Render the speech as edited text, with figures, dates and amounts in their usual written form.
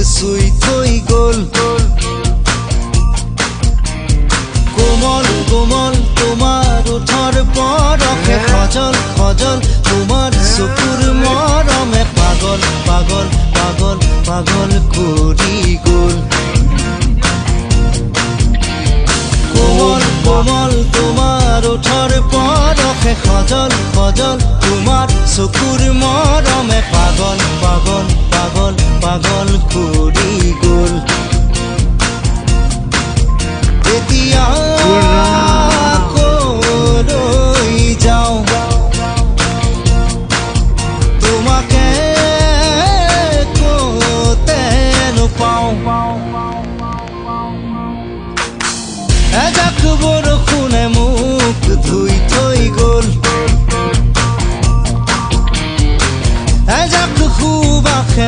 চুই থৈ গ'ল কোমল কোমল তোমাৰ ওঠৰ পৰশে সজল সজল তোমাৰ চকুৰ মৰমে পাগল পাগল পাগল পাগল কৰি গ'ল কোমল কোমল তোমাৰ ওঠৰ পৰশে সজল সজল তোমাৰ চকুৰ মৰমে পাগল পাগল পাগল পাগল কৰি গ'ল এতিয়া কলৈ যাওঁ তোমাকে কতে নোপাওঁ এজাক বৰষুণে মোক ধুই থৈ গ'ল এজাক সুবাসে